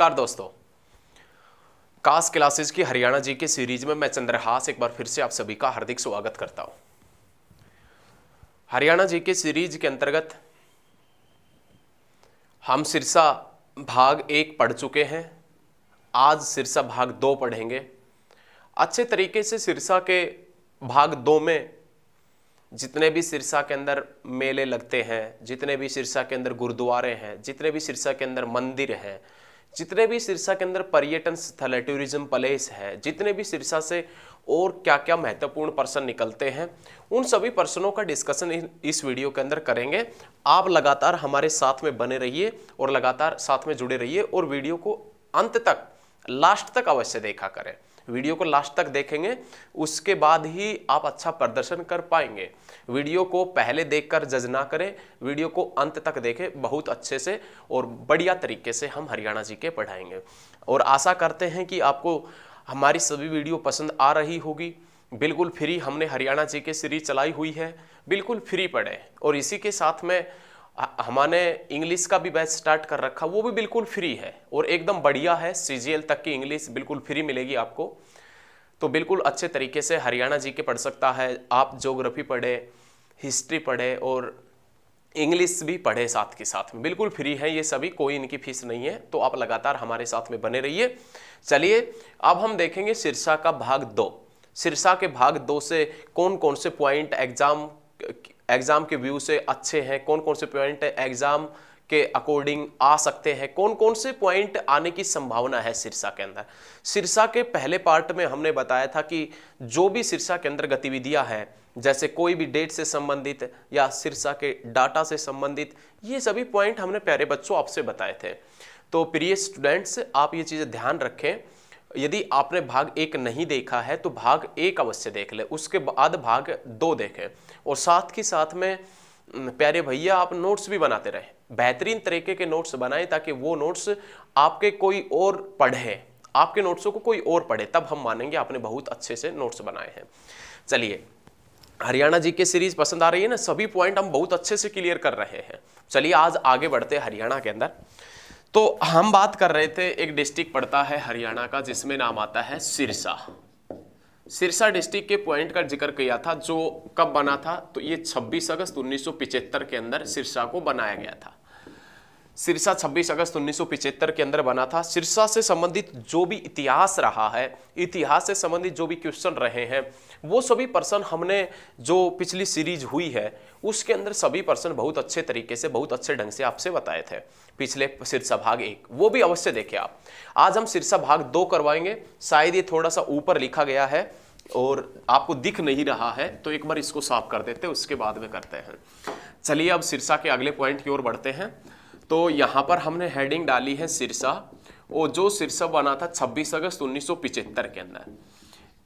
नमस्कार दोस्तों, कास क्लासेस की हरियाणा जी के सीरीज में मैं चंद्रहास एक बार फिर से आप सभी का हार्दिक स्वागत करता हूं। हरियाणा जी के सीरीज के अंतर्गत हम सिरसा भाग 1 पढ़ चुके हैं। आज सिरसा भाग 2 पढ़ेंगे। अच्छे तरीके से सिरसा के भाग 2 में जितने भी सिरसा के अंदर मेले लगते हैं, जितने भी सिरसा के अंदर गुरुद्वारे हैं, जितने भी सिरसा के अंदर मंदिर हैं, जितने भी सिरसा के अंदर पर्यटन स्थल है, टूरिज्म प्लेस है, जितने भी सिरसा से और क्या क्या महत्वपूर्ण पर्सन निकलते हैं, उन सभी पर्सनों का डिस्कशन इस वीडियो के अंदर करेंगे। आप लगातार हमारे साथ में बने रहिए और लगातार साथ में जुड़े रहिए और वीडियो को अंत तक, लास्ट तक अवश्य देखा करें। वीडियो को लास्ट तक देखेंगे, उसके बाद ही आप अच्छा प्रदर्शन कर पाएंगे। वीडियो को पहले देखकर जज ना करें, वीडियो को अंत तक देखें। बहुत अच्छे से और बढ़िया तरीके से हम हरियाणा जी के पढ़ाएंगे और आशा करते हैं कि आपको हमारी सभी वीडियो पसंद आ रही होगी। बिल्कुल फ्री हमने हरियाणा जी के सीरीज चलाई हुई है, बिल्कुल फ्री पढ़े। और इसी के साथ में हमने इंग्लिश का भी बैच स्टार्ट कर रखा, वो भी बिल्कुल फ्री है और एकदम बढ़िया है। सीजीएल तक की इंग्लिश बिल्कुल फ्री मिलेगी आपको। तो बिल्कुल अच्छे तरीके से हरियाणा जी के पढ़ सकता है। आप ज्योग्राफी पढ़े, हिस्ट्री पढ़े और इंग्लिश भी पढ़े साथ के साथ में, बिल्कुल फ्री है ये सभी, कोई इनकी फीस नहीं है। तो आप लगातार हमारे साथ में बने रहिए। चलिए अब हम देखेंगे सिरसा का भाग 2। सिरसा के भाग 2 से कौन कौन से पॉइंट एग्जाम के व्यू से अच्छे हैं, कौन कौन से पॉइंट एग्जाम के अकॉर्डिंग आ सकते हैं, कौन कौन से पॉइंट आने की संभावना है सिरसा के अंदर। सिरसा के पहले पार्ट में हमने बताया था कि जो भी सिरसा के अंदर गतिविधियां हैं, जैसे कोई भी डेट से संबंधित या सिरसा के डाटा से संबंधित, ये सभी पॉइंट हमने प्यारे बच्चों आपसे बताए थे। तो प्रिय स्टूडेंट्स, आप ये चीजें ध्यान रखें। यदि आपने भाग 1 नहीं देखा है तो भाग 1 अवश्य देख ले, उसके बाद भाग 2 देखें। और साथ ही साथ में प्यारे भैया आप नोट्स भी बनाते रहे, बेहतरीन तरीके के नोट्स बनाएं ताकि वो नोट्स आपके कोई और पढ़े, आपके नोट्सों को कोई और पढ़े, तब हम मानेंगे आपने बहुत अच्छे से नोट्स बनाए हैं। चलिए, हरियाणा जी के सीरीज पसंद आ रही है ना, सभी पॉइंट हम बहुत अच्छे से क्लियर कर रहे हैं। चलिए आज आगे बढ़ते हैं हरियाणा के अंदर। तो हम बात कर रहे थे, एक डिस्ट्रिक्ट पड़ता है हरियाणा का जिसमें नाम आता है सिरसा। सिरसा डिस्ट्रिक्ट के पॉइंट का जिक्र किया था, जो कब बना था, तो ये 26 अगस्त 1975 के अंदर सिरसा को बनाया गया था। सिरसा 26 अगस्त 1975 के अंदर बना था। सिरसा से संबंधित जो भी इतिहास रहा है, इतिहास से संबंधित जो भी क्वेश्चन रहे हैं, वो सभी पर्सन हमने जो पिछली सीरीज हुई है उसके अंदर सभी पर्सन बहुत अच्छे तरीके से, बहुत अच्छे ढंग से आपसे बताए थे पिछले सिरसा भाग 1, वो भी अवश्य देखें आप। आज हम सिरसा भाग 2 करवाएंगे। शायद ये थोड़ा सा ऊपर लिखा गया है और आपको दिख नहीं रहा है, तो एक बार इसको साफ कर देते हैं, उसके बाद में करते हैं। चलिए अब सिरसा के अगले पॉइंट की ओर बढ़ते हैं। तो यहाँ पर हमने हेडिंग डाली है सिरसा, और जो सिरसा बना था 26 अगस्त 1975 के अंदर।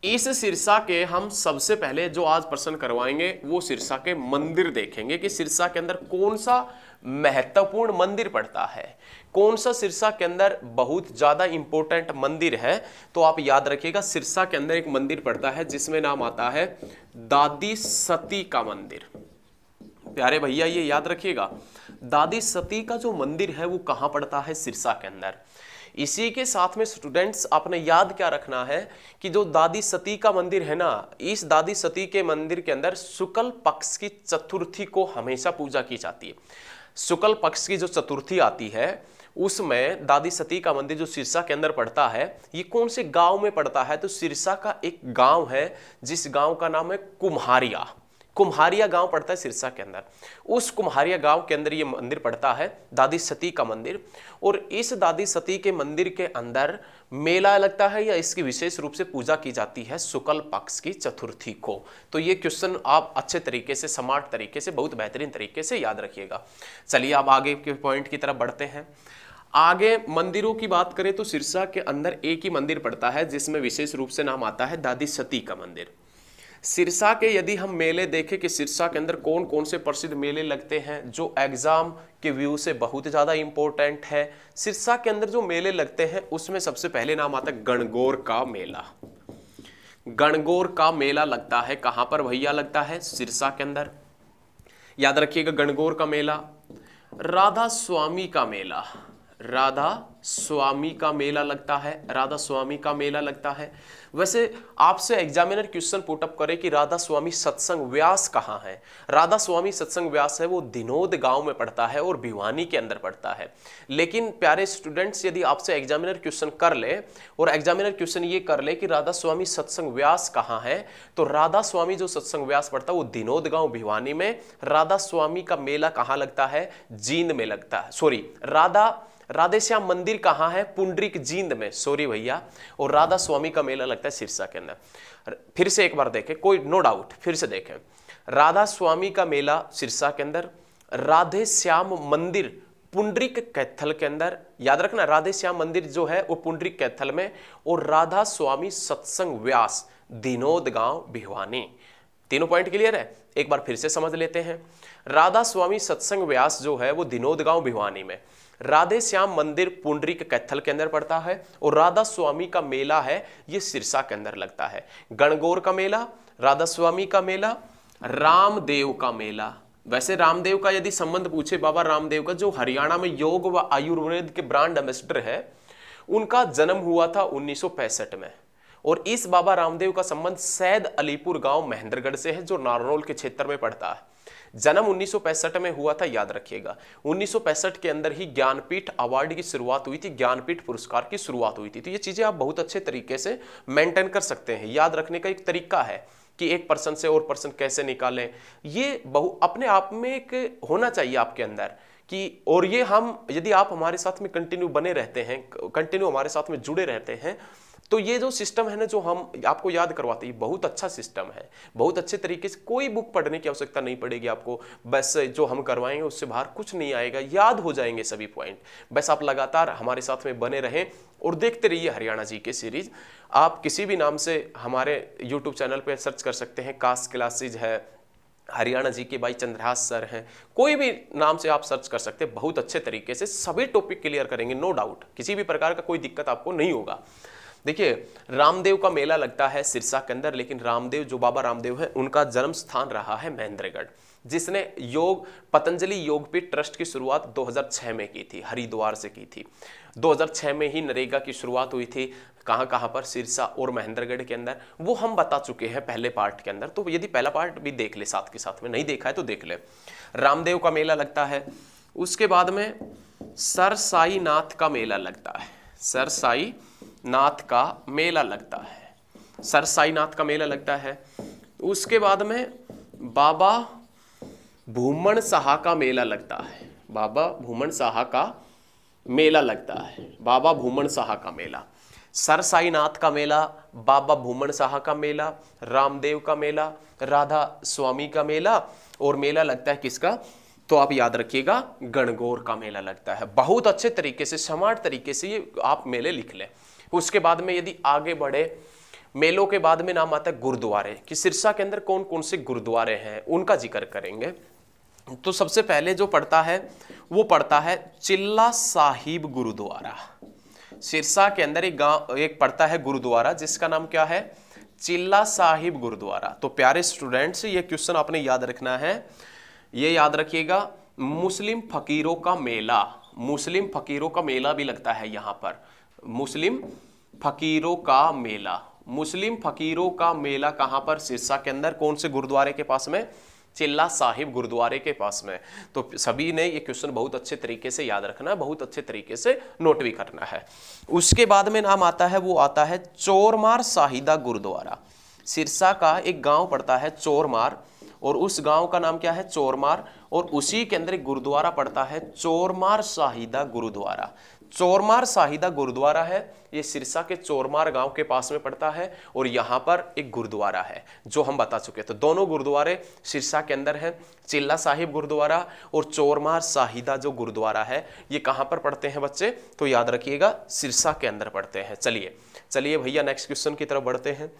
इस सिरसा के हम सबसे पहले जो आज प्रश्न करवाएंगे वो सिरसा के मंदिर देखेंगे कि सिरसा के अंदर कौन सा महत्वपूर्ण मंदिर पड़ता है, कौन सा सिरसा के अंदर बहुत ज्यादा इंपॉर्टेंट मंदिर है। तो आप याद रखिएगा, सिरसा के अंदर एक मंदिर पड़ता है जिसमें नाम आता है दादी सती का मंदिर। प्यारे भैया ये याद रखिएगा, दादी सती का जो मंदिर है वो कहां पड़ता है, सिरसा के अंदर। इसी के साथ में स्टूडेंट्स आपने याद क्या रखना है कि जो दादी सती का मंदिर है ना, इस दादी सती के मंदिर के अंदर शुक्ल पक्ष की चतुर्थी को हमेशा पूजा की जाती है। शुक्ल पक्ष की जो चतुर्थी आती है उसमें दादी सती का मंदिर जो सिरसा के अंदर पड़ता है, ये कौन से गांव में पड़ता है, तो सिरसा का एक गांव है जिस गांव का नाम है कुम्हारिया। कुम्हारिया गांव पड़ता है सिरसा के अंदर। उस कुम्हारिया गांव के अंदर ये मंदिर पड़ता है, दादी सती का मंदिर। और इस दादी सती के मंदिर के अंदर मेला लगता है या इसकी विशेष रूप से पूजा की जाती है शुक्ल पक्ष की चतुर्थी को। तो ये क्वेश्चन आप अच्छे तरीके से, स्मार्ट तरीके से, बहुत बेहतरीन तरीके से याद रखिएगा। चलिए अब आगे के पॉइंट की तरफ बढ़ते हैं। आगे मंदिरों की बात करें तो सिरसा के अंदर एक ही मंदिर पड़ता है जिसमें विशेष रूप से नाम आता है दादी सती का मंदिर। सिरसा के यदि हम मेले देखें कि सिरसा के अंदर कौन कौन से प्रसिद्ध मेले लगते हैं जो एग्जाम के व्यू से बहुत ज्यादा इंपॉर्टेंट है, सिरसा के अंदर जो मेले लगते हैं उसमें सबसे पहले नाम आता है गणगौर का मेला। गणगौर का मेला लगता है कहां पर भैया, लगता है सिरसा के अंदर। याद रखिएगा, गणगौर का मेला, राधा स्वामी का मेला, राधा स्वामी का मेला लगता है, राधा स्वामी का मेला लगता है। वैसे आपसे एग्जामिनर क्वेश्चन पुटअप करे कि राधा स्वामी सत्संग व्यास कहाँ है। राधा स्वामी सत्संग व्यास है वो दिनोद गांव में पड़ता है और भिवानी के अंदर पड़ता है। लेकिन प्यारे स्टूडेंट्स, यदि आपसे एग्जामिनर क्वेश्चन कर ले और एग्जामिनर क्वेश्चन ये कर ले कि राधा स्वामी सत्संग व्यास कहाँ है, तो राधा स्वामी जो सत्संग व्यास पड़ता है वो दिनोद गांव भिवानी में। राधा स्वामी का मेला कहाँ लगता है? जींद में लगता है। सॉरी, राधे श्याम मंदिर कहाँ है? पुंडरीक जींद में, सॉरी भैया। और राधा स्वामी का मेला लगता है सिरसा के अंदर। फिर से एक बार देखें, कोई नो डाउट, फिर से देखें। राधा स्वामी का मेला सिरसा के अंदर, राधे श्याम मंदिर पुंडरीक कैथल के अंदर, याद रखना राधे श्याम मंदिर जो है वो पुंडरीक कैथल में, और राधा स्वामी सत्संग व्यास दिनोद गांव भिवानी। तीनों पॉइंट क्लियर है? एक बार फिर से समझ लेते हैं। राधा स्वामी सत्संग व्यास जो है वो दिनोद गांव भिवानी में, राधे श्याम मंदिर पुंडरीक कैथल के अंदर पड़ता है, और राधा स्वामी का मेला है ये सिरसा के अंदर लगता है। गणगौर का मेला, राधा स्वामी का मेला, रामदेव का मेला। वैसे रामदेव का यदि संबंध पूछे, बाबा रामदेव का जो हरियाणा में योग व आयुर्वेद के ब्रांड एम्बेसडर है, उनका जन्म हुआ था 1965 में, और इस बाबा रामदेव का संबंध सैद अलीपुर गांव महेंद्रगढ़ से है जो नारनौल के क्षेत्र में पड़ता है। जन्म 1965 में हुआ था, याद रखिएगा। 1965 के अंदर ही ज्ञानपीठ अवार्ड की शुरुआत हुई थी, ज्ञानपीठ पुरस्कार की शुरुआत हुई थी। तो ये चीजें आप बहुत अच्छे तरीके से मेंटेन कर सकते हैं। याद रखने का एक तरीका है कि एक पर्सन से और पर्सन कैसे निकालें, ये अपने आप में एक होना चाहिए आपके अंदर कि, और ये हम यदि आप हमारे साथ में कंटिन्यू बने रहते हैं, कंटिन्यू हमारे साथ में जुड़े रहते हैं, तो ये जो सिस्टम है ना जो हम आपको याद करवाते हैं, बहुत अच्छा सिस्टम है। बहुत अच्छे तरीके से, कोई बुक पढ़ने की आवश्यकता नहीं पड़ेगी आपको। बस जो हम करवाएंगे उससे बाहर कुछ नहीं आएगा, याद हो जाएंगे सभी पॉइंट। बस आप लगातार हमारे साथ में बने रहें और देखते रहिए हरियाणा जी के सीरीज। आप किसी भी नाम से हमारे यूट्यूब चैनल पर सर्च कर सकते हैं, कास्ट क्लासेज है, हरियाणा जी के भाई चंद्रहास सर हैं, कोई भी नाम से आप सर्च कर सकते हैं। बहुत अच्छे तरीके से सभी टॉपिक क्लियर करेंगे, नो डाउट। किसी भी प्रकार का कोई दिक्कत आपको नहीं होगा। देखिए, रामदेव का मेला लगता है सिरसा के अंदर, लेकिन रामदेव जो बाबा रामदेव है उनका जन्म स्थान रहा है महेंद्रगढ़, जिसने पतंजलि योगपीठ ट्रस्ट की शुरुआत 2006 में की थी, हरिद्वार से की थी। 2006 में ही नरेगा की शुरुआत हुई थी। कहाँ कहाँ पर? सिरसा और महेंद्रगढ़ के अंदर। वो हम बता चुके हैं पहले पार्ट के अंदर, तो यदि पहला पार्ट भी देख ले साथ के साथ में, नहीं देखा है तो देख ले। रामदेव का मेला लगता है। उसके बाद में सरसाई नाथ का मेला लगता है, सरसाई नाथ का मेला लगता है, सरसाई नाथ का मेला लगता है। उसके बाद में बाबा भूमन साहा का मेला लगता है, बाबा भूमन साहा का मेला लगता है, बाबा भूमन साहा का मेला, सरसाई नाथ का मेला, बाबा भूमन साहा का मेला, रामदेव का मेला, राधा स्वामी का मेला, और मेला लगता है किसका? तो आप याद रखिएगा, गणगौर का मेला लगता है। बहुत अच्छे तरीके से, स्मार्ट तरीके से ये आप मेले लिख लें। उसके बाद में यदि आगे बढ़े, मेलों के बाद में नाम आता है गुरुद्वारे, कि सिरसा के अंदर कौन कौन से गुरुद्वारे हैं उनका जिक्र करेंगे। तो सबसे पहले जो पड़ता है वो पड़ता है चिल्ला साहिब गुरुद्वारा। सिरसा के अंदर एक पड़ता है गुरुद्वारा जिसका नाम क्या है? चिल्ला साहिब गुरुद्वारा। तो प्यारे स्टूडेंट्स, ये क्वेश्चन आपने याद रखना है, ये याद रखिएगा। मुस्लिम फकीरों का मेला, मुस्लिम फकीरों का मेला भी लगता है यहां पर, मुस्लिम फकीरों का मेला, मुस्लिम फकीरों का मेला कहां पर? सिरसा के अंदर। कौन से गुरुद्वारे के पास में? चिल्ला साहिब गुरुद्वारे के पास में। तो सभी ने ये क्वेश्चन बहुत अच्छे तरीके से याद रखना है, बहुत अच्छे तरीके से नोट भी करना है। उसके बाद में नाम आता है, वो आता है चोरमार साहिदा गुरुद्वारा। सिरसा का एक गांव पड़ता है चोरमार, और उस गांव का नाम क्या है? चोरमार, और उसी के अंदर एक गुरुद्वारा पड़ता है चोरमार साहिदा गुरुद्वारा। चोरमार साहिदा गुरुद्वारा है, ये सिरसा के चोरमार गांव के पास में पड़ता है, और यहाँ पर एक गुरुद्वारा है जो हम बता चुके। तो दोनों गुरुद्वारे सिरसा के अंदर है, चिल्ला साहिब गुरुद्वारा और चोरमार साहिदा जो गुरुद्वारा है, ये कहाँ पर पड़ते हैं बच्चे? तो याद रखिएगा, सिरसा के अंदर पड़ते हैं। चलिए भैया नेक्स्ट क्वेश्चन की तरफ बढ़ते हैं,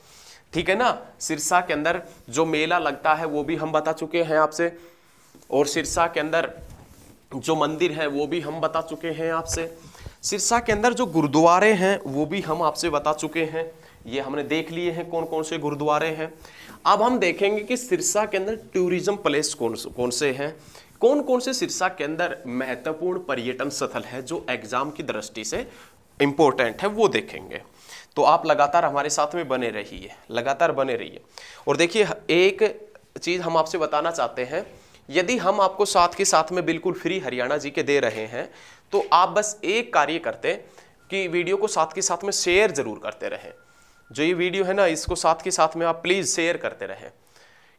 ठीक है ना। सिरसा के अंदर जो मेला लगता है वो भी हम बता चुके हैं आपसे, और सिरसा के अंदर जो मंदिर है वो भी हम बता चुके हैं आपसे। सिरसा के अंदर जो गुरुद्वारे हैं वो भी हम आपसे बता चुके हैं, ये हमने देख लिए हैं कौन कौन से गुरुद्वारे हैं। अब हम देखेंगे कि सिरसा के अंदर टूरिज्म प्लेस कौन से हैं, कौन कौन से सिरसा के अंदर महत्वपूर्ण पर्यटन स्थल है जो एग्जाम की दृष्टि से इंपॉर्टेंट है वो देखेंगे। तो आप लगातार हमारे साथ में बने रहिए, लगातार बने रहिए। और देखिए एक चीज हम आपसे बताना चाहते हैं, यदि हम आपको साथ के साथ में बिल्कुल फ्री हरियाणा जी के दे रहे हैं तो आप बस एक कार्य करते कि वीडियो को साथ के साथ में शेयर जरूर करते रहें। जो ये वीडियो है ना, इसको साथ के साथ में आप प्लीज शेयर करते रहें,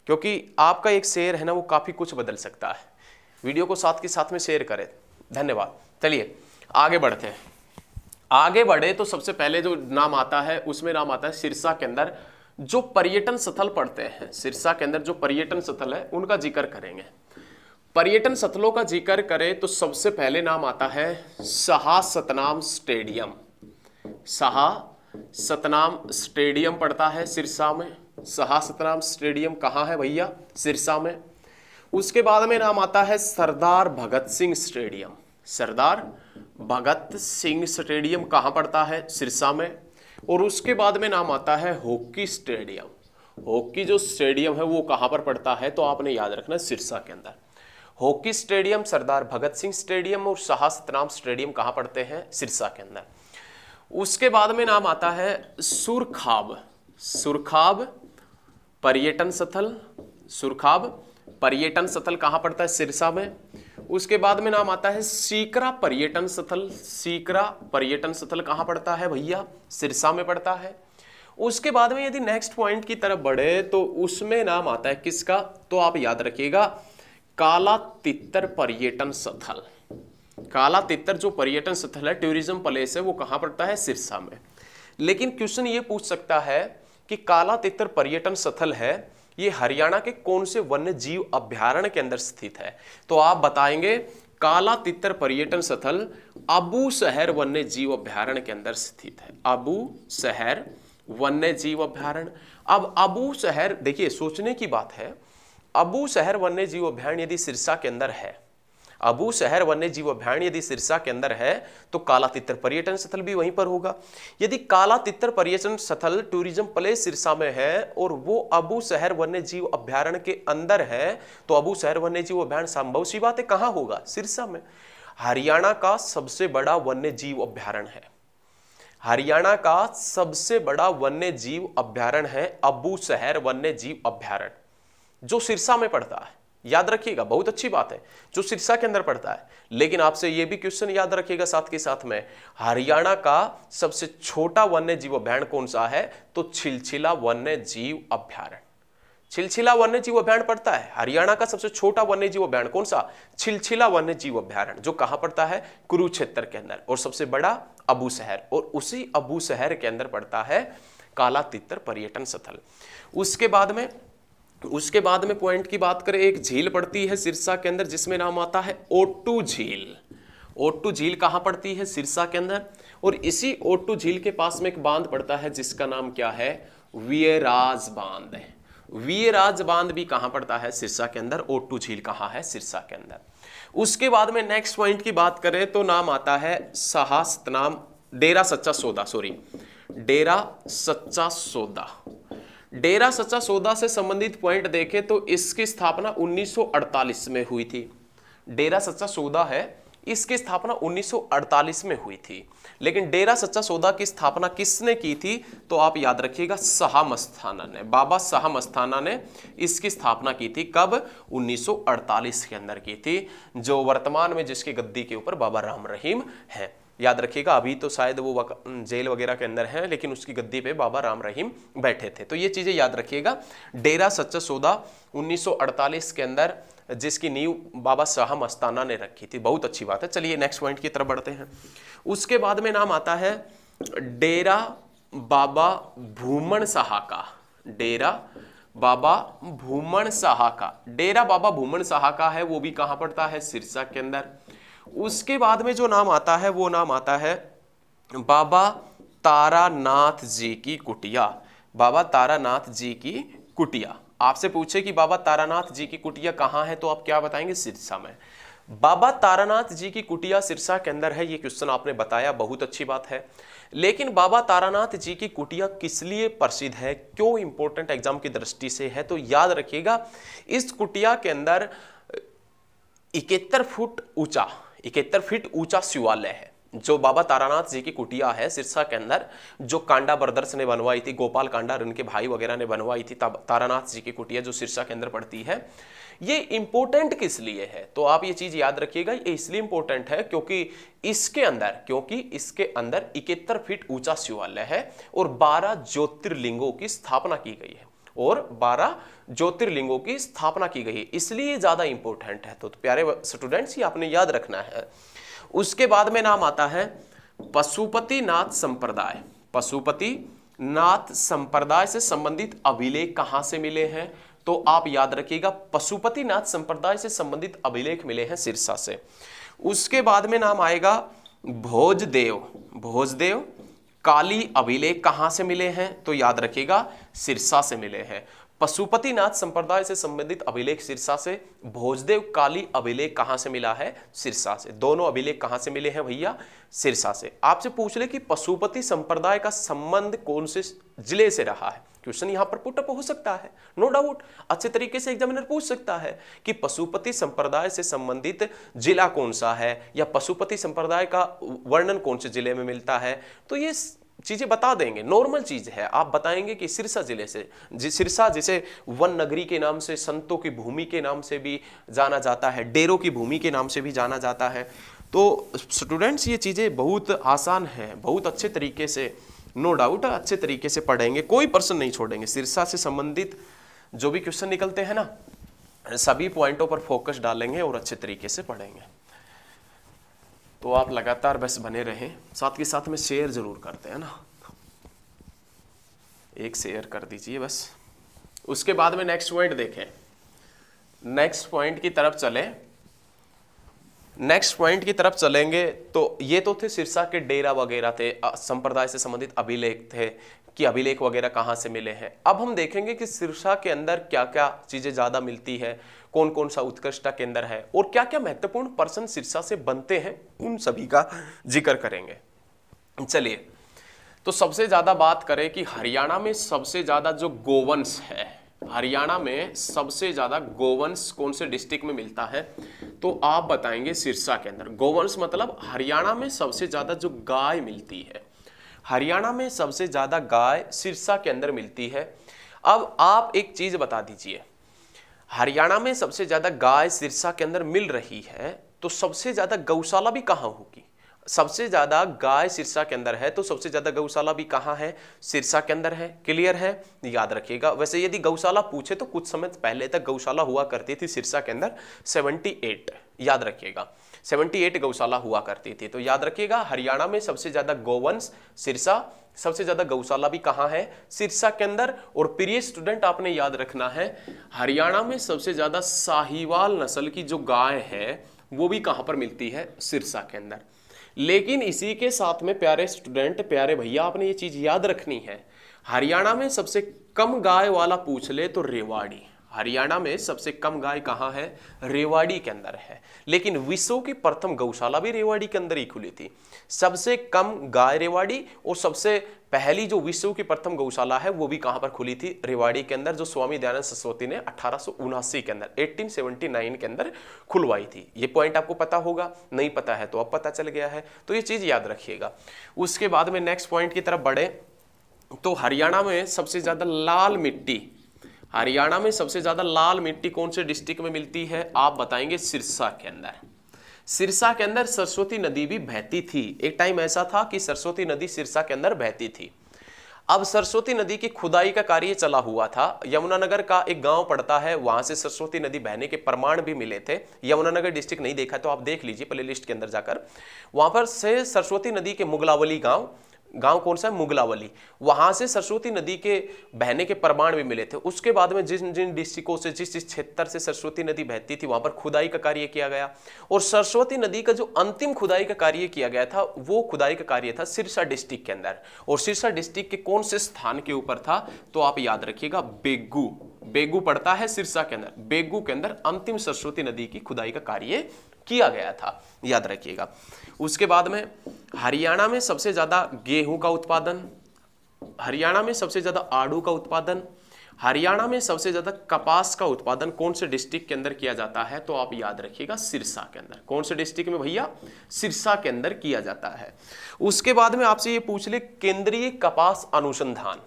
क्योंकि आपका एक शेयर है ना वो काफी कुछ बदल सकता है। वीडियो को साथ के साथ में शेयर करें। धन्यवाद। चलिए आगे बढ़ते हैं। आगे बढ़े तो सबसे पहले जो नाम आता है उसमें नाम आता है सिरसा के अंदर जो पर्यटन स्थल पड़ते हैं। सिरसा के अंदर जो पर्यटन स्थल है उनका जिक्र करेंगे। पर्यटन स्थलों का जिक्र करें तो सबसे पहले नाम आता है शाह सतनाम स्टेडियम। शाह सतनाम स्टेडियम पड़ता है सिरसा में। शाह सतनाम स्टेडियम कहाँ है भैया? सिरसा में। उसके बाद में नाम आता है सरदार भगत सिंह स्टेडियम। सरदार भगत सिंह स्टेडियम कहाँ पड़ता है? सिरसा में। और उसके बाद में नाम आता है हॉकी स्टेडियम। हॉकी जो स्टेडियम है वो कहाँ पर पड़ता है? तो आपने याद रखना सिरसा के अंदर। हॉकी स्टेडियम, सरदार भगत सिंह स्टेडियम और शाह सतनाम स्टेडियम कहाँ पड़ते हैं? सिरसा के अंदर। उसके बाद में नाम आता है सुरखाब। सुरखाब पर्यटन स्थल। सुरखाब पर्यटन स्थल कहाँ पड़ता है? सिरसा में। उसके बाद में नाम आता है सीकरा पर्यटन स्थल। सीकरा पर्यटन स्थल कहाँ पड़ता है भैया? सिरसा में पड़ता है। उसके बाद में यदि नेक्स्ट पॉइंट की तरफ बढ़े तो उसमें नाम आता है किसका? तो आप याद रखिएगा काला तितर पर्यटन स्थल। काला तितर जो पर्यटन स्थल है, टूरिज्म प्लेस है, वो कहाँ पड़ता है? सिरसा में। लेकिन क्वेश्चन ये पूछ सकता है कि काला तितर पर्यटन स्थल है ये हरियाणा के कौन से वन्य जीव अभ्यारण्य के अंदर स्थित है? तो आप बताएंगे काला तितर पर्यटन स्थल अबू शहर वन्य जीव अभ्यारण्य के अंदर स्थित है। अबू शहर वन्य जीव अभ्यारण्य। अब अबू शहर, देखिए सोचने की बात है, अबू शहर वन्य जीव अभ्यारण्य यदि सिरसा के अंदर है, अबू शहर वन्य जीव अभ्यारण्य यदि सिरसा के अंदर है तो काला तितर पर्यटन स्थल भी वहीं पर होगा। यदि काला तितर पर्यटन स्थल टूरिज्म प्लेस सिरसा में है और वो अबू शहर वन्य जीव अभ्यारण्य के अंदर है तो अबू शहर वन्य जीव अभ्यारण्य संभव सी बात है कहां होगा? सिरसा में। हरियाणा का सबसे बड़ा वन्य जीव अभ्यारण्य है। हरियाणा का सबसे बड़ा वन्य जीव अभ्यारण्य है अबू शहर वन्य जीव अभ्यारण्य जो सिरसा में पड़ता है। याद रखिएगा, बहुत अच्छी बात है, जो सिरसा के अंदर पड़ता है। लेकिन आपसे यह भी क्वेश्चन याद रखिएगा साथ के साथ में, हरियाणा का सबसे छोटा वन्य जीव अभ्यारण्य कौन सा है? तो छिलछिला वन्य जीव अभ्यारण्य। छिलछिला वन्य जीव अभ्यारण्य पड़ता है। हरियाणा का सबसे छोटा वन्य जीव अभ्यारण्य कौन सा? छिलछिला वन्य जीव अभ्यारण्य, जो कहां पड़ता है? कुरुक्षेत्र के अंदर। और सबसे बड़ा अबू शहर, और उसी अबू शहर के अंदर पड़ता है काला तितर पर्यटन स्थल। उसके बाद में पॉइंट की बात करें, एक झील पड़ती है सिरसा के अंदर जिसमें नाम आता है ओट्टू झील। ओट्टू झील कहां पड़ती है? सिरसा के अंदर। और इसी ओट्टू झील के पास में एक बांध पड़ता है जिसका नाम क्या है? वीयराज बांध है। वीयराज बांध भी कहां पड़ता है? सिरसा के अंदर। ओट्टू झील कहां है? सिरसा के अंदर। उसके बाद में नेक्स्ट पॉइंट की बात करें तो नाम आता है शाह सतनाम, डेरा सच्चा सौदा, सॉरी डेरा सच्चा सौदा। डेरा सच्चा सौदा से संबंधित पॉइंट देखें तो इसकी स्थापना 1948 में हुई थी। डेरा सच्चा सौदा है, इसकी स्थापना 1948 में हुई थी। लेकिन डेरा सच्चा सौदा की स्थापना किसने की थी? तो आप याद रखिएगा शाह मस्ताना ने, बाबा शाह मस्ताना ने इसकी स्थापना की थी। कब? 1948 के अंदर की थी, जो वर्तमान में जिसकी गद्दी के ऊपर बाबा राम रहीम है। याद रखिएगा, अभी तो शायद वो जेल वगैरह के अंदर हैं, लेकिन उसकी गद्दी पे बाबा राम रहीम बैठे थे। तो ये चीजें याद रखिएगा। डेरा सच्चा सौदा 1948 के अंदर जिसकी नींव बाबा शाह मस्ताना ने रखी थी। बहुत अच्छी बात है। चलिए नेक्स्ट पॉइंट की तरफ बढ़ते हैं। उसके बाद में नाम आता है डेरा बाबा भूमन साहा का। डेरा बाबा भूमन साहा का, डेरा बाबा भूमन साहा का है, वो भी कहां पड़ता है? सिरसा के अंदर। उसके बाद में जो नाम आता है वो नाम आता है बाबा तारानाथ जी की कुटिया। बाबा तारानाथ जी की कुटिया। आपसे पूछे कि बाबा तारानाथ जी की कुटिया कहाँ है तो आप क्या बताएंगे? सिरसा में। बाबा तारानाथ जी की कुटिया सिरसा के अंदर है, ये क्वेश्चन आपने बताया, बहुत अच्छी बात है। लेकिन बाबा तारानाथ जी की कुटिया किस लिए प्रसिद्ध है, क्यों इंपॉर्टेंट एग्जाम की दृष्टि से है? तो याद रखिएगा, इस कुटिया के अंदर 71 फुट ऊंचा, 71 फीट ऊंचा शिवालय है जो बाबा तारानाथ जी की कुटिया है सिरसा के अंदर, जो कांडा ब्रदर्स ने बनवाई थी, गोपाल कांडा और उनके भाई वगैरह ने बनवाई थी। तारानाथ जी की कुटिया जो सिरसा के अंदर पड़ती है। ये इंपॉर्टेंट किस लिए है, तो आप ये चीज याद रखिएगा, ये इसलिए इंपॉर्टेंट है क्योंकि इसके अंदर 71 फीट ऊंचा शिवालय है और 12 ज्योतिर्लिंगों की स्थापना की गई है, और 12 ज्योतिर्लिंगों की स्थापना की गई है, इसलिए ज्यादा इंपॉर्टेंट है। तो प्यारे स्टूडेंट्स, ये आपने याद रखना है। उसके बाद में नाम आता है पशुपतिनाथ संप्रदाय। पशुपतिनाथ संप्रदाय से संबंधित अभिलेख कहां से मिले हैं, तो आप याद रखिएगा पशुपतिनाथ संप्रदाय से संबंधित अभिलेख मिले हैं सिरसा से। उसके बाद में नाम आएगा भोजदेव काली अभिलेख कहां से मिले हैं, तो याद रखिएगा सिरसा से मिले हैं। पशुपतिनाथ संप्रदाय से संबंधित अभिलेख सिरसा से, भोजदेव काली अभिलेख कहां से मिला है, सिरसा से। दोनों अभिलेख कहां से मिले हैं भैया, सिरसा से। आपसे पूछ ले कि पशुपति संप्रदाय का संबंध कौन से जिले से रहा है, क्वेश्चन यहां पर पुटअप हो सकता है, नो डाउट। अच्छे तरीके से एग्जामिनर पूछ सकता है कि पशुपति संप्रदाय से संबंधित जिला कौन सा है, या पशुपति संप्रदाय का वर्णन कौन से जिले में मिलता है, तो ये चीजें बता देंगे, नॉर्मल चीज है। आप बताएंगे कि सिरसा जिले से, सिरसा जिसे वन नगरी के नाम से, संतों की भूमि के नाम से भी जाना जाता है, डेरों की भूमि के नाम से भी जाना जाता है। तो स्टूडेंट्स, ये चीजें बहुत आसान है, बहुत अच्छे तरीके से, नो डाउट अच्छे तरीके से पढ़ेंगे, कोई प्रश्न नहीं छोड़ेंगे। सिरसा से संबंधित जो भी क्वेश्चन निकलते हैं ना, सभी पॉइंटों पर फोकस डालेंगे और अच्छे तरीके से पढ़ेंगे। तो आप लगातार बस बने रहें, साथ के साथ में शेयर जरूर करते हैं ना, एक शेयर कर दीजिए बस। उसके बाद में नेक्स्ट पॉइंट देखें, नेक्स्ट पॉइंट की तरफ चले, नेक्स्ट पॉइंट की तरफ चलेंगे। तो ये तो थे सिरसा के डेरा वगैरह थे, संप्रदाय से संबंधित अभिलेख थे कि अभिलेख वगैरह कहाँ से मिले हैं। अब हम देखेंगे कि सिरसा के अंदर क्या क्या चीजें ज्यादा मिलती है, कौन कौन सा उत्कृष्टता केंद्र है, और क्या क्या महत्वपूर्ण पर्सन सिरसा से बनते हैं, उन सभी का जिक्र करेंगे। चलिए, तो सबसे ज्यादा बात करें कि हरियाणा में सबसे ज्यादा जो गोवंश है, हरियाणा में सबसे ज्यादा गोवंश कौन से डिस्ट्रिक्ट में मिलता है, तो आप बताएंगे सिरसा के अंदर। गोवंश मतलब हरियाणा में सबसे ज्यादा जो गाय मिलती है, हरियाणा में सबसे ज्यादा गाय सिरसा के अंदर मिलती है। अब आप एक चीज बता दीजिए, हरियाणा में सबसे ज्यादा गाय सिरसा के अंदर मिल रही है, तो सबसे ज्यादा गौशाला भी कहां होगी? सबसे ज्यादा गाय सिरसा के अंदर है, तो सबसे ज्यादा गौशाला भी कहां है? सिरसा के अंदर है। क्लियर है, याद रखिएगा। वैसे यदि गौशाला पूछे तो कुछ समय पहले तक गौशाला हुआ करती थी सिरसा के अंदर 78, याद रखिएगा 78 गौशाला हुआ करती थी। तो याद रखिएगा, हरियाणा में सबसे ज्यादा गोवंश सिरसा, सबसे ज्यादा गौशाला भी कहां है? सिरसा के अंदर। और प्रिय स्टूडेंट, आपने याद रखना है, हरियाणा में सबसे ज्यादा साहीवाल नस्ल की जो गाय है वो भी कहां पर मिलती है? सिरसा के अंदर। लेकिन इसी के साथ में प्यारे स्टूडेंट, प्यारे भैया, आपने ये चीज याद रखनी है, हरियाणा में सबसे कम गाय वाला पूछ ले तो रेवाड़ी। हरियाणा में सबसे कम गाय कहां है? रेवाड़ी के अंदर है। लेकिन विश्व की प्रथम गौशाला भी रेवाड़ी के अंदर ही खुली थी। सबसे कम गाय रेवाड़ी, और सबसे पहली जो विश्व की प्रथम गौशाला है वो भी कहां पर खुली थी? रेवाड़ी के अंदर, जो स्वामी दयानंद सरस्वती ने 1879 के अंदर, 1879 के अंदर खुलवाई थी। ये पॉइंट आपको पता होगा, नहीं पता है तो अब पता चल गया है, तो ये चीज याद रखिएगा। उसके बाद में नेक्स्ट पॉइंट की तरफ बढ़े, तो हरियाणा में सबसे ज्यादा लाल मिट्टी, हरियाणा में सबसे ज्यादा लाल मिट्टी कौन से डिस्ट्रिक्ट में मिलती है? आप बताएंगे सिरसा के अंदर। सिरसा के अंदर सरस्वती नदी भी बहती थी। एक टाइम ऐसा था कि सरस्वती नदी सिरसा के अंदर बहती थी। अब सरस्वती नदी की खुदाई का कार्य चला हुआ था। यमुनानगर का एक गांव पड़ता है, वहां से सरस्वती नदी बहने के प्रमाण भी मिले थे। यमुनानगर डिस्ट्रिक्ट नहीं देखा तो आप देख लीजिए प्ले लिस्ट के अंदर जाकर, वहां पर से सरस्वती नदी के मुगलावली गांव कौन सा है? मुगलावली, वहां से सरस्वती नदी के बहने के प्रमाण भी मिले थे। उसके बाद में जिन जिन डिस्ट्रिक्टों से, जिस जिस क्षेत्र से सरस्वती नदी बहती थी, वहां पर खुदाई का कार्य किया गया। और सरस्वती नदी का जो अंतिम खुदाई का कार्य किया गया था, वो खुदाई का कार्य था सिरसा डिस्ट्रिक्ट के अंदर। और सिरसा डिस्ट्रिक्ट के कौन से स्थान के ऊपर था? तो आप याद रखिएगा, बेगू पड़ता है सिरसा के अंदर। बेगू के अंदर अंतिम सरस्वती नदी की खुदाई का कार्य किया गया था, याद रखिएगा। उसके बाद में हरियाणा में सबसे ज्यादा गेहूं का उत्पादन, हरियाणा में सबसे ज्यादा आड़ू का उत्पादन, हरियाणा में सबसे ज्यादा कपास का उत्पादन कौन से डिस्ट्रिक्ट के अंदर किया जाता है? तो आप याद रखिएगा सिरसा के अंदर। कौन से डिस्ट्रिक्ट में भैया? सिरसा के अंदर किया जाता है। उसके बाद में आपसे ये पूछ ले, केंद्रीय कपास अनुसंधान,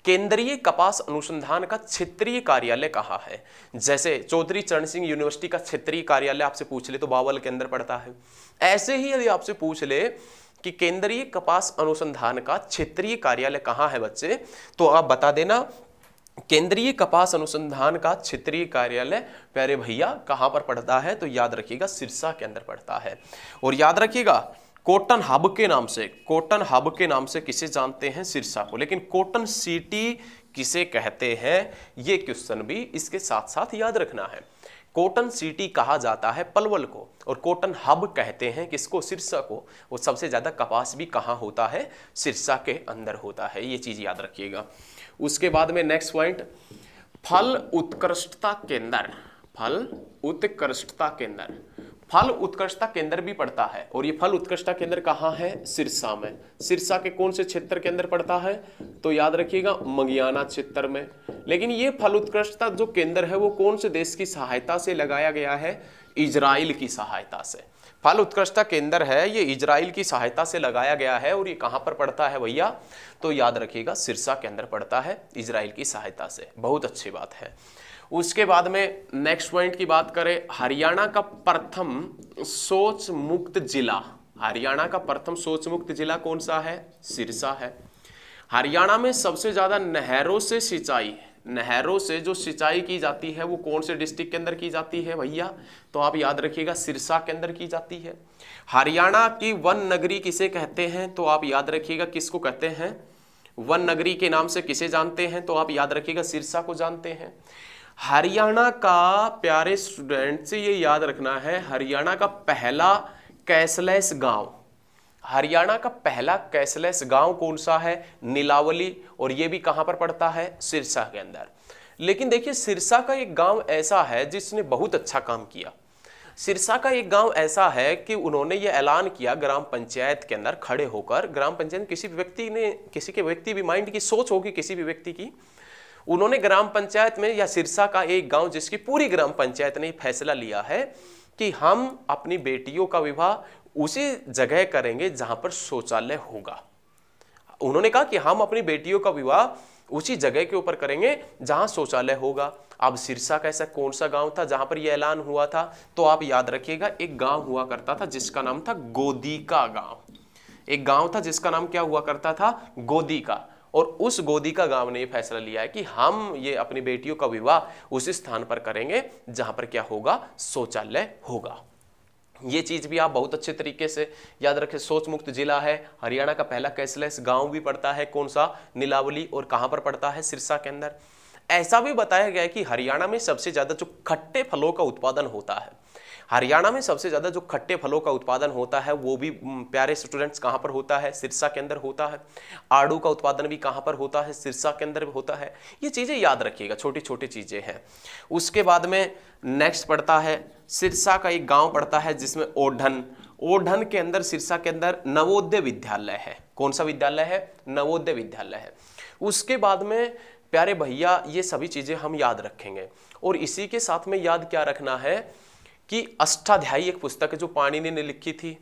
केंद्रीय कपास अनुसंधान का क्षेत्रीय कार्यालय कहाँ है? जैसे चौधरी चरण सिंह यूनिवर्सिटी का क्षेत्रीय कार्यालय आपसे पूछ ले तो बावल के अंदर पड़ता है। ऐसे ही यदि आपसे पूछ ले कि केंद्रीय कपास अनुसंधान का क्षेत्रीय कार्यालय कहाँ है बच्चे, तो आप बता देना केंद्रीय कपास अनुसंधान का क्षेत्रीय कार्यालय प्यारे भैया कहां पर पड़ता है? तो याद रखिएगा सिरसा के अंदर पड़ता है। और याद रखिएगा कॉटन हब के नाम से, कॉटन हब के नाम से किसे जानते हैं? सिरसा को। लेकिन कॉटन सिटी किसे कहते हैं? ये क्वेश्चन भी इसके साथ साथ याद रखना है। कॉटन सिटी कहा जाता है पलवल को, और कॉटन हब कहते हैं किसको? सिरसा को। और सबसे ज्यादा कपास भी कहाँ होता है? सिरसा के अंदर होता है। ये चीज याद रखिएगा। उसके बाद में नेक्स्ट पॉइंट, फल उत्कृष्टता केंद्र, फल उत्कृष्टता केंद्र, फल उत्कृष्टता केंद्र भी पड़ता है। और ये फल उत्कृष्टता केंद्र कहाँ है? सिरसा में। सिरसा के कौन से क्षेत्र के अंदर पड़ता है? तो याद रखिएगा मंगियाना क्षेत्र में। लेकिन ये फल उत्कृष्टता जो केंद्र है वो कौन से देश की सहायता से लगाया गया है? इजराइल की सहायता से। फल उत्कृष्टता केंद्र है ये इजराइल की सहायता से लगाया गया है। और ये कहां पर पड़ता है भैया? तो याद रखिएगा सिरसा के अंदर पड़ता है इजराइल की सहायता से। बहुत अच्छी बात है। उसके बाद में नेक्स्ट पॉइंट की बात करें, हरियाणा का प्रथम शौच मुक्त जिला, हरियाणा का प्रथम शौच मुक्त जिला कौन सा है? सिरसा है। हरियाणा में सबसे ज्यादा नहरों से सिंचाई, नहरों से जो सिंचाई की जाती है वो कौन से डिस्ट्रिक्ट के अंदर की जाती है भैया? तो आप याद रखिएगा सिरसा के अंदर की जाती है। हरियाणा की वन नगरी किसे कहते हैं? तो आप याद रखिएगा किसको कहते हैं? वन नगरी के नाम से किसे जानते हैं? तो आप याद रखिएगा सिरसा को जानते हैं। हरियाणा का प्यारे स्टूडेंट से ये याद रखना है, हरियाणा का पहला कैशलेस गांव, हरियाणा का पहला कैशलेस गांव कौन सा है? नीलावली। और ये भी कहां पर पड़ता है? सिरसा के अंदर। लेकिन देखिए सिरसा का एक गांव ऐसा है जिसने बहुत अच्छा काम किया। सिरसा का एक गांव ऐसा है कि उन्होंने ये ऐलान किया ग्राम पंचायत के अंदर खड़े होकर, ग्राम पंचायत किसी व्यक्ति ने, किसी के व्यक्ति भी माइंड की सोच होगी किसी भी व्यक्ति की, उन्होंने ग्राम पंचायत में या सिरसा का एक गांव जिसकी पूरी ग्राम पंचायत ने फैसला लिया है कि हम अपनी बेटियों का विवाह उसी जगह करेंगे जहां पर शौचालय होगा। उन्होंने कहा कि हम अपनी बेटियों का विवाह उसी जगह के ऊपर करेंगे जहां शौचालय होगा। अब सिरसा का ऐसा कौन सा गांव था जहां पर यह ऐलान हुआ था? तो आप याद रखिएगा एक गांव हुआ करता था जिसका नाम था गोदीका गांव। एक गांव था जिसका नाम क्या हुआ करता था? गोदीका। और उस गोदीका गांव ने यह फैसला लिया है कि हम ये अपनी बेटियों का विवाह उसी स्थान पर करेंगे जहां पर क्या होगा? शौचालय होगा। ये चीज भी आप बहुत अच्छे तरीके से याद रखें। शौच मुक्त जिला है, हरियाणा का पहला कैशलेस गांव भी पड़ता है कौन सा? नीलावली। और कहां पर पड़ता है? सिरसा के अंदर। ऐसा भी बताया गया है कि हरियाणा में सबसे ज्यादा जो खट्टे फलों का उत्पादन होता है, हरियाणा में सबसे ज्यादा जो खट्टे फलों का उत्पादन होता है वो भी प्यारे स्टूडेंट्स कहां पर होता है? सिरसा के अंदर होता है। आड़ू का उत्पादन भी कहां पर होता है? सिरसा के अंदर होता है। ये चीजें याद रखिएगा, छोटी छोटी चीजें हैं। उसके बाद में नेक्स्ट पड़ता है, सिरसा का एक गांव पड़ता है जिसमें ओढ़न, ओढ़न के अंदर सिरसा के अंदर नवोदय विद्यालय है। कौन सा विद्यालय है? नवोदय विद्यालय है। उसके बाद में प्यारे भैया ये सभी चीजें हम याद रखेंगे। और इसी के साथ में याद क्या रखना है कि अष्टाध्यायी एक पुस्तक है जो पाणिनि ने लिखी थी,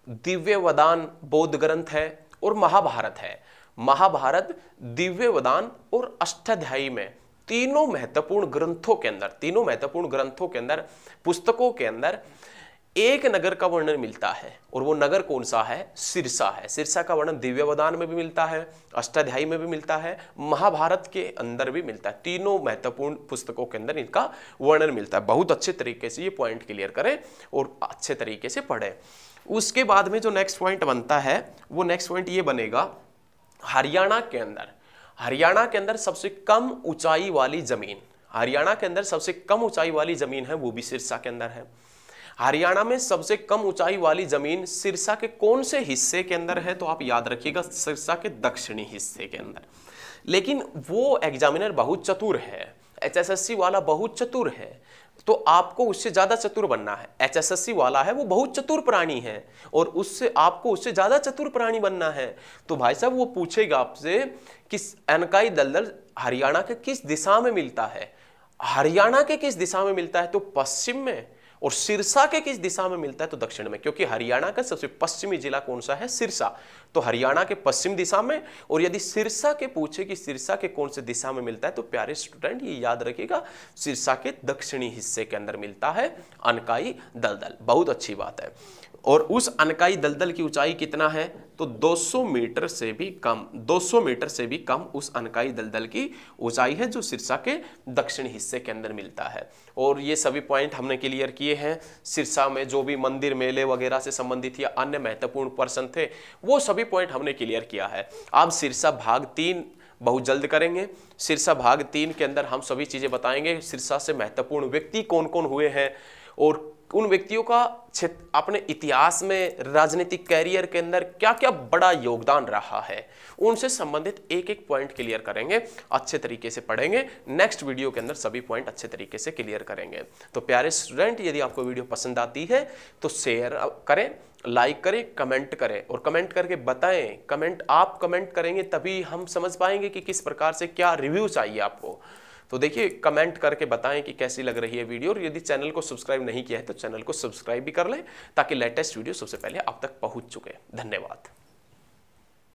दिव्य वदान बौद्ध ग्रंथ है, और महाभारत है। महाभारत, दिव्य वदान और अष्टाध्यायी में तीनों महत्वपूर्ण ग्रंथों के अंदर, तीनों महत्वपूर्ण ग्रंथों के अंदर, पुस्तकों के अंदर एक नगर का वर्णन मिलता है। और वो नगर कौन सा है? सिरसा है। सिरसा का वर्णन दिव्य वदान में भी मिलता है, अष्टाध्यायी में भी मिलता है, महाभारत के अंदर भी मिलता है। तीनों महत्वपूर्ण पुस्तकों के अंदर इनका वर्णन मिलता है। बहुत अच्छे तरीके से ये पॉइंट क्लियर करें और अच्छे तरीके से पढ़ें। उसके बाद में जो नेक्स्ट पॉइंट बनता है वो नेक्स्ट पॉइंट ये बनेगा, हरियाणा के अंदर, हरियाणा के अंदर सबसे कम ऊंचाई वाली जमीन, हरियाणा के अंदर सबसे कम ऊंचाई वाली जमीन है वो भी सिरसा के अंदर है। हरियाणा में सबसे कम ऊंचाई वाली जमीन सिरसा के कौन से हिस्से के अंदर है? तो आप याद रखिएगा सिरसा के दक्षिणी हिस्से के अंदर। लेकिन वो एग्जामिनर बहुत चतुर है, HSSC वाला बहुत चतुर है, तो आपको उससे ज्यादा चतुर बनना है। HSSC वाला है वो बहुत चतुर प्राणी है और उससे आपको उससे ज्यादा चतुर प्राणी बनना है। तो भाई साहब वो पूछेगा आपसे कि अनकाई दलदल हरियाणा के किस दिशा में मिलता है, हरियाणा के किस दिशा में मिलता है तो पश्चिम में, और सिरसा के किस दिशा में मिलता है तो दक्षिण में, क्योंकि हरियाणा का सबसे पश्चिमी जिला कौन सा है, सिरसा। तो हरियाणा के पश्चिम दिशा में। और यदि सिरसा के पूछे कि सिरसा के कौन से दिशा में मिलता है तो प्यारे स्टूडेंट ये याद रखिएगा, सिरसा के दक्षिणी हिस्से के अंदर मिलता है अनकाई दलदल। बहुत अच्छी बात है। और उस अनकाई दलदल की ऊंचाई कितना है तो 200 मीटर से भी कम, 200 मीटर से भी कम उस अनकाई दलदल की ऊंचाई है जो सिरसा के दक्षिण हिस्से के अंदर मिलता है। और ये सभी पॉइंट हमने क्लियर किए हैं। सिरसा में जो भी मंदिर मेले वगैरह से संबंधित या अन्य महत्वपूर्ण प्रश्न थे वो सभी पॉइंट हमने क्लियर किया है। अब सिरसा भाग 3 बहुत जल्द करेंगे। सिरसा भाग 3 के अंदर हम सभी चीजें बताएंगे, सिरसा से महत्वपूर्ण व्यक्ति कौन कौन हुए हैं और उन व्यक्तियों का अपने इतिहास में राजनीतिक कैरियर के अंदर क्या क्या बड़ा योगदान रहा है, उनसे संबंधित एक एक पॉइंट क्लियर करेंगे, अच्छे तरीके से पढ़ेंगे। नेक्स्ट वीडियो के अंदर सभी पॉइंट अच्छे तरीके से क्लियर करेंगे। तो प्यारे स्टूडेंट यदि आपको वीडियो पसंद आती है तो शेयर करें, लाइक करें, कमेंट करें और कमेंट करके बताएं। आप कमेंट करेंगे तभी हम समझ पाएंगे कि किस प्रकार से क्या रिव्यू चाहिए आपको। तो देखिए कमेंट करके बताएं कि कैसी लग रही है वीडियो, और यदि चैनल को सब्सक्राइब नहीं किया है तो चैनल को सब्सक्राइब भी कर लें ताकि लेटेस्ट वीडियो सबसे पहले आप तक पहुंच चुके। धन्यवाद।